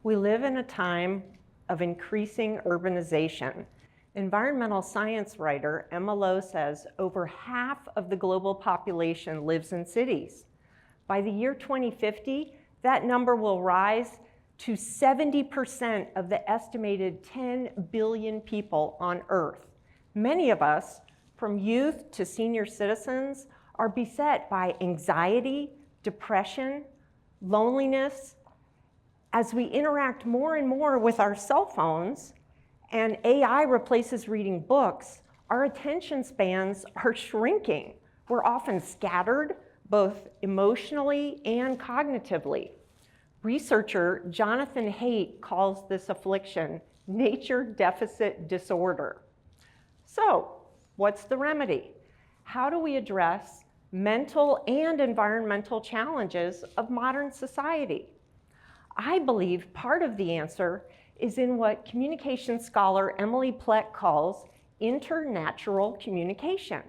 We live in a time of increasing urbanization. Environmental science writer Emma Lowe says over half of the global population lives in cities. By the year 2050, that number will rise to 70% of the estimated 10 billion people on Earth. Many of us, from youth to senior citizens, are beset by anxiety, depression, loneliness. As we interact more and more with our cell phones and AI replaces reading books, our attention spans are shrinking. We're often scattered, both emotionally and cognitively. Researcher Jonathan Haidt calls this affliction nature deficit disorder. So, what's the remedy? How do we address mental and environmental challenges of modern society? I believe part of the answer is in what communication scholar Emily Pleck calls internatural communication.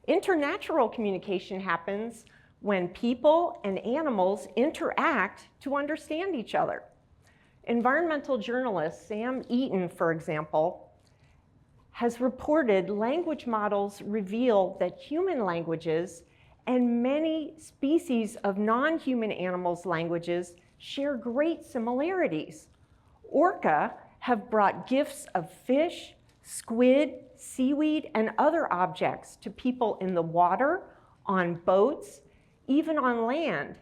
Internatural communication happens when people and animals interact to understand each other. Environmental journalist Sam Eaton, for example, has reported language models reveal that human languages and many species of non-human animals' languages share great similarities. Orca have brought gifts of fish, squid, seaweed, and other objects to people in the water, on boats, even on land,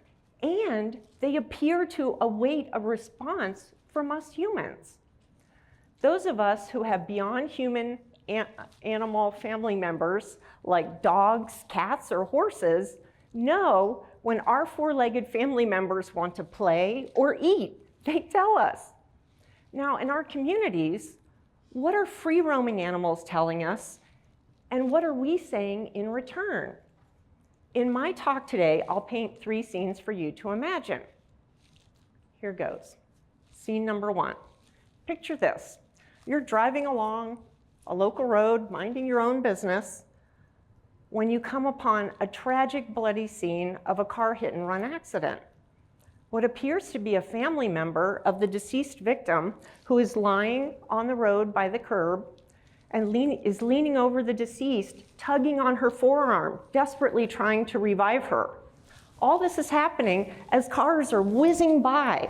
and they appear to await a response from us humans. Those of us who have beyond human animal family members, like dogs, cats, or horses, know when our four-legged family members want to play or eat. They tell us. Now, in our communities, what are free-roaming animals telling us, and what are we saying in return? In my talk today, I'll paint 3 scenes for you to imagine. Here goes. Scene number 1. Picture this. You're driving along a local road, minding your own business, when you come upon a tragic, bloody scene of a car hit-and-run accident. What appears to be a family member of the deceased victim who is lying on the road by the curb and is leaning over the deceased, tugging on her forearm, desperately trying to revive her. All this is happening as cars are whizzing by.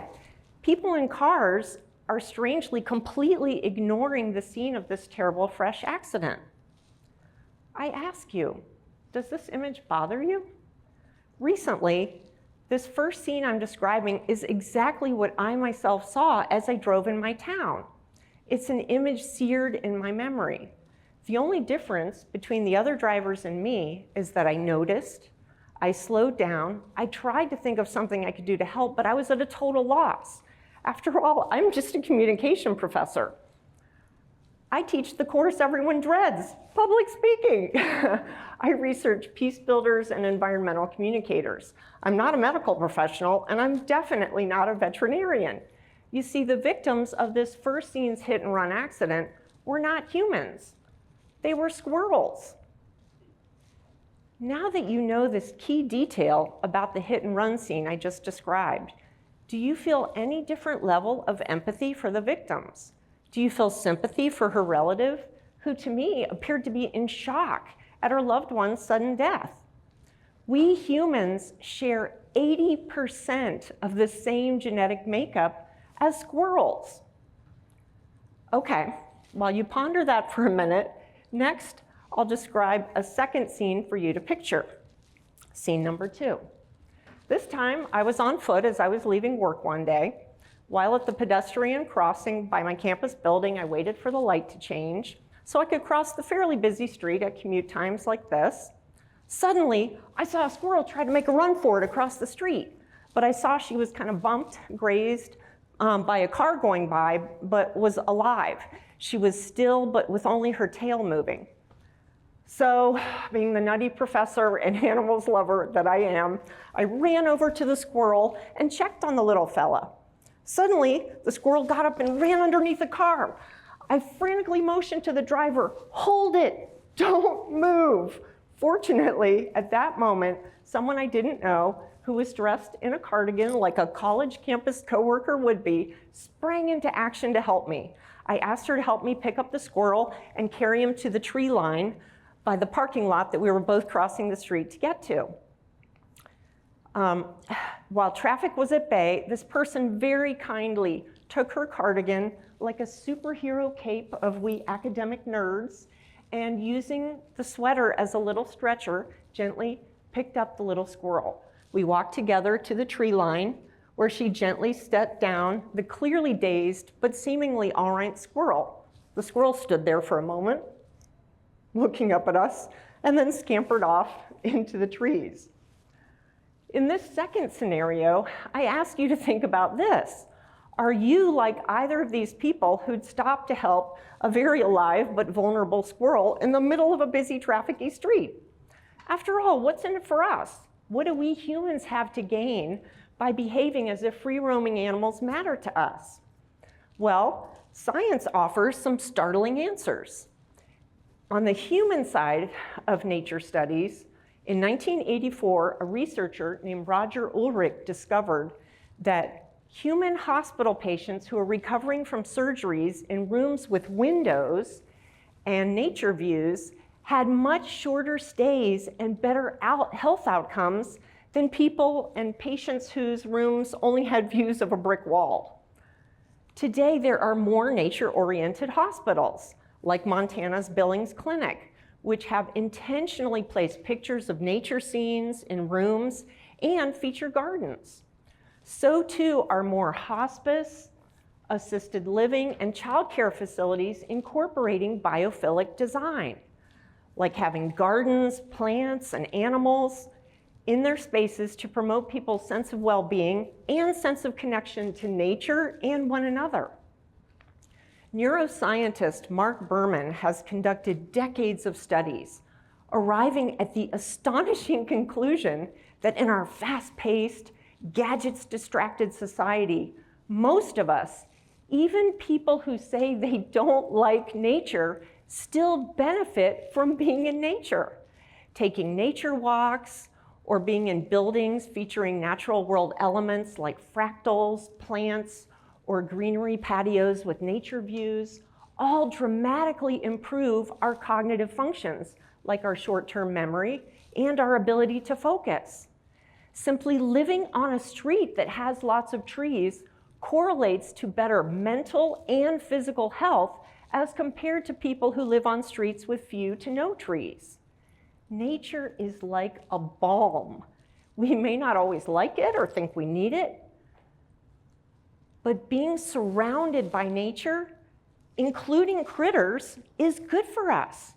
People in cars are strangely completely ignoring the scene of this terrible fresh accident. I ask you, does this image bother you? Recently, this first scene I'm describing is exactly what I myself saw as I drove in my town. It's an image seared in my memory. The only difference between the other drivers and me is that I noticed, I slowed down, I tried to think of something I could do to help, but I was at a total loss. After all, I'm just a communication professor. I teach the course everyone dreads, public speaking. I research peace builders and environmental communicators. I'm not a medical professional, and I'm definitely not a veterinarian. You see, the victims of this first scene's hit-and-run accident were not humans. They were squirrels. Now that you know this key detail about the hit-and-run scene I just described, do you feel any different level of empathy for the victims? Do you feel sympathy for her relative, who to me appeared to be in shock at her loved one's sudden death? We humans share 80% of the same genetic makeup as squirrels. Okay, while you ponder that for a minute, next I'll describe a second scene for you to picture. Scene number 2. This time I was on foot as I was leaving work one day. While at the pedestrian crossing by my campus building, I waited for the light to change so I could cross the fairly busy street at commute times like this. Suddenly, I saw a squirrel try to make a run for it across the street, but I saw she was kind of bumped, grazed by a car going by, but was alive. She was still, but with only her tail moving. So, being the nutty professor and animals lover that I am, I ran over to the squirrel and checked on the little fella. Suddenly, the squirrel got up and ran underneath the car. I frantically motioned to the driver, "Hold it, don't move." Fortunately, at that moment, someone I didn't know who was dressed in a cardigan like a college campus coworker would be, sprang into action to help me. I asked her to help me pick up the squirrel and carry him to the tree line by the parking lot that we were both crossing the street to get to. While traffic was at bay, this person very kindly took her cardigan like a superhero cape of we academic nerds, and using the sweater as a little stretcher, gently picked up the little squirrel. We walked together to the tree line, where she gently stepped down the clearly dazed but seemingly all right squirrel. The squirrel stood there for a moment, looking up at us, and then scampered off into the trees. In this second scenario, I ask you to think about this. Are you like either of these people who'd stop to help a very alive but vulnerable squirrel in the middle of a busy trafficy street? After all, what's in it for us? What do we humans have to gain by behaving as if free-roaming animals matter to us? Well, science offers some startling answers. On the human side of nature studies, in 1984, a researcher named Roger Ulrich discovered that human hospital patients who are recovering from surgeries in rooms with windows and nature views had much shorter stays and better health outcomes than people and patients whose rooms only had views of a brick wall. Today, there are more nature-oriented hospitals, like Montana's Billings Clinic, which have intentionally placed pictures of nature scenes in rooms and feature gardens. So too are more hospice, assisted living, and childcare facilities incorporating biophilic design, like having gardens, plants, and animals in their spaces to promote people's sense of well-being and sense of connection to nature and one another. Neuroscientist Marc Berman has conducted decades of studies, arriving at the astonishing conclusion that in our fast-paced, gadgets-distracted society, most of us, even people who say they don't like nature, still benefit from being in nature. Taking nature walks, or being in buildings featuring natural world elements like fractals, plants, or greenery patios with nature views, all dramatically improve our cognitive functions, like our short-term memory and our ability to focus. Simply living on a street that has lots of trees correlates to better mental and physical health as compared to people who live on streets with few to no trees. Nature is like a balm. We may not always like it or think we need it, but being surrounded by nature, including critters, is good for us.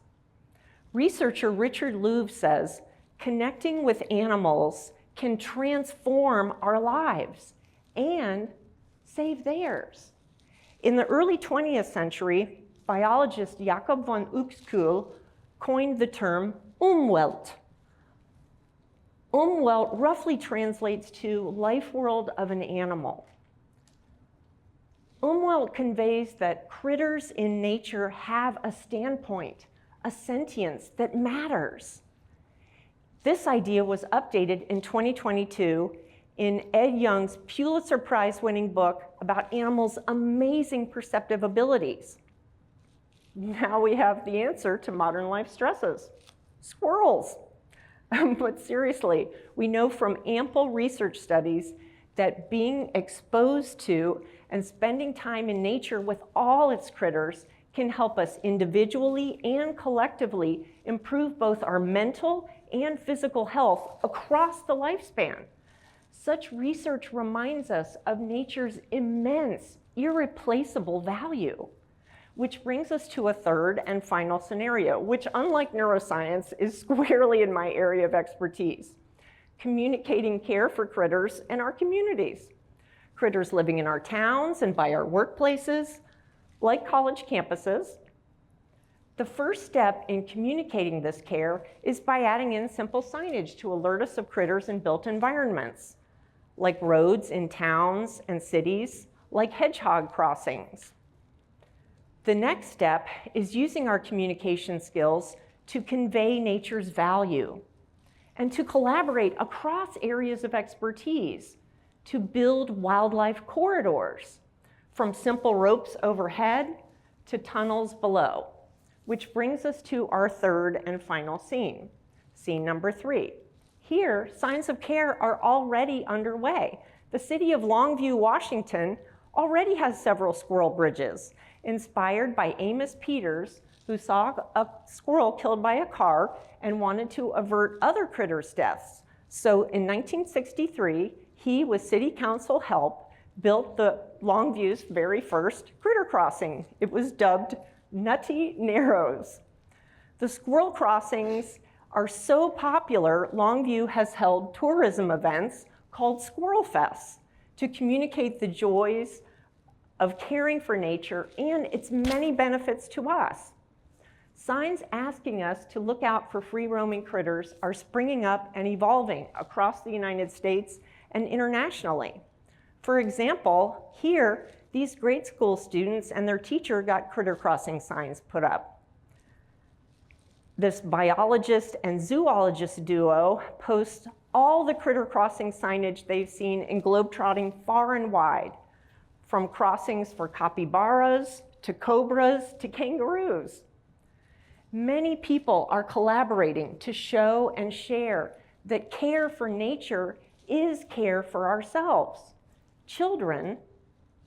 Researcher Richard Louv says, connecting with animals can transform our lives and save theirs. In the early 20th century, biologist Jakob von Uexküll coined the term Umwelt. Umwelt roughly translates to life world of an animal. Umwelt conveys that critters in nature have a standpoint, a sentience that matters. This idea was updated in 2022 in Ed Young's Pulitzer Prize-winning book about animals' amazing perceptive abilities. Now we have the answer to modern life stresses: squirrels. But seriously, we know from ample research studies that being exposed to and spending time in nature with all its critters can help us individually and collectively improve both our mental and physical health across the lifespan. Such research reminds us of nature's immense, irreplaceable value. Which brings us to a third and final scenario, which, unlike neuroscience, is squarely in my area of expertise: communicating care for critters in our communities. Critters living in our towns and by our workplaces, like college campuses. The first step in communicating this care is by adding in simple signage to alert us of critters in built environments, like roads in towns and cities, like hedgehog crossings. The next step is using our communication skills to convey nature's value. and to collaborate across areas of expertise to build wildlife corridors, from simple ropes overhead to tunnels below, which brings us to our third and final scene, scene number 3. Here, signs of care are already underway. The city of Longview, Washington, already has several squirrel bridges, inspired by Amos Peters, who saw a squirrel killed by a car and wanted to avert other critters' deaths. So in 1963, he, with city council help, built the Longview's very first critter crossing. It was dubbed Nutty Narrows. The squirrel crossings are so popular, Longview has held tourism events called Squirrel Fests to communicate the joys of caring for nature and its many benefits to us. Signs asking us to look out for free-roaming critters are springing up and evolving across the United States and internationally. For example, here, these grade school students and their teacher got critter crossing signs put up. This biologist and zoologist duo posts all the critter crossing signage they've seen in globetrotting far and wide, from crossings for capybaras to cobras to kangaroos. Many people are collaborating to show and share that care for nature is care for ourselves. Children,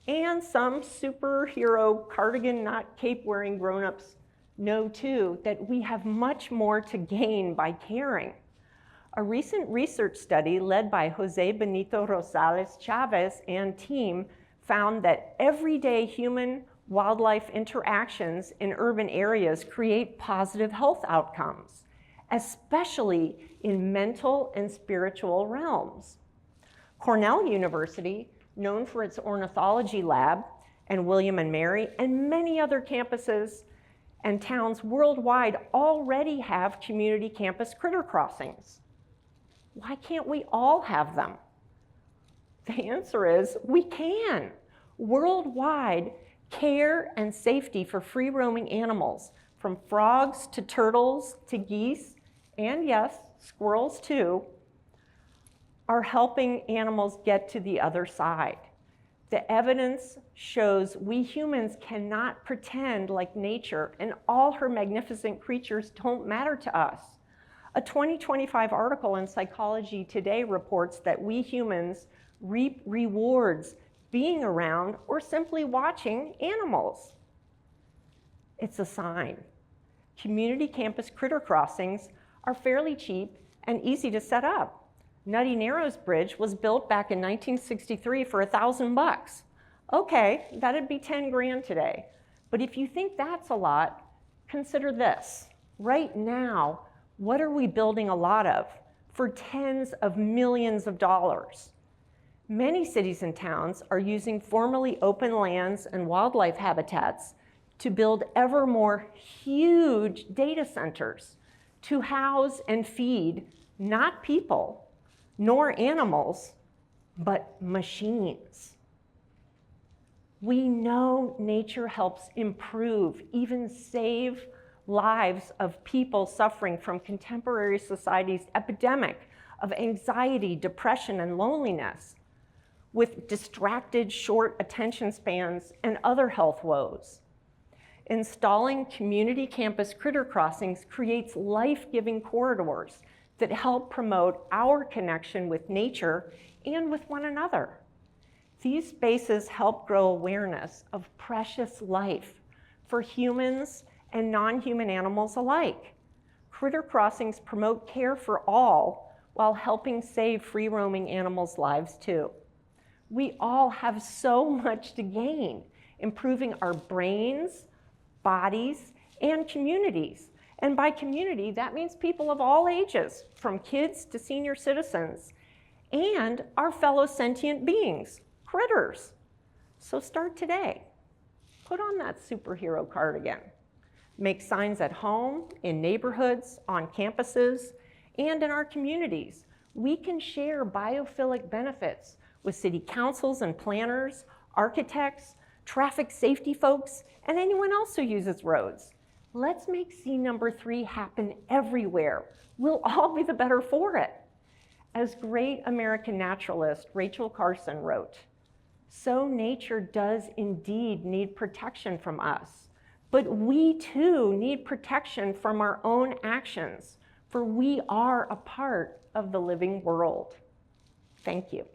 and some superhero cardigan, not cape-wearing grown-ups know too that we have much more to gain by caring. A recent research study led by Jose Benito Rosales Chavez and team found that everyday human-wildlife interactions in urban areas create positive health outcomes, especially in mental and spiritual realms. Cornell University, known for its ornithology lab, and William and Mary, and many other campuses and towns worldwide already have community campus critter crossings. Why can't we all have them? The answer is we can. Worldwide, care and safety for free-roaming animals, from frogs to turtles to geese, and yes, squirrels too, are helping animals get to the other side. The evidence shows we humans cannot pretend like nature and all her magnificent creatures don't matter to us. A 2025 article in Psychology Today reports that we humans reap rewards being around or simply watching animals. It's a sign. Community campus critter crossings are fairly cheap and easy to set up. Nutty Narrows Bridge was built back in 1963 for $1,000. Okay, that'd be 10 grand today. But if you think that's a lot, consider this. Right now, what are we building a lot of for tens of millions of dollars? Many cities and towns are using formerly open lands and wildlife habitats to build ever more huge data centers to house and feed not people, nor animals, but machines. We know nature helps improve, even save lives of people suffering from contemporary society's epidemic of anxiety, depression, and loneliness, with distracted, short attention spans and other health woes. Installing community campus critter crossings creates life-giving corridors that help promote our connection with nature and with one another. These spaces help grow awareness of precious life for humans and non-human animals alike. Critter crossings promote care for all while helping save free-roaming animals' lives too. We all have so much to gain, improving our brains, bodies, and communities. And by community, that means people of all ages, from kids to senior citizens, and our fellow sentient beings, critters. So start today. Put on that superhero cardigan. Make signs at home, in neighborhoods, on campuses, and in our communities. We can share biophilic benefits with city councils and planners, architects, traffic safety folks, and anyone else who uses roads. Let's make C number 3 happen everywhere. We'll all be the better for it. As great American naturalist Rachel Carson wrote, "So nature does indeed need protection from us, but we too need protection from our own actions, for we are a part of the living world." Thank you.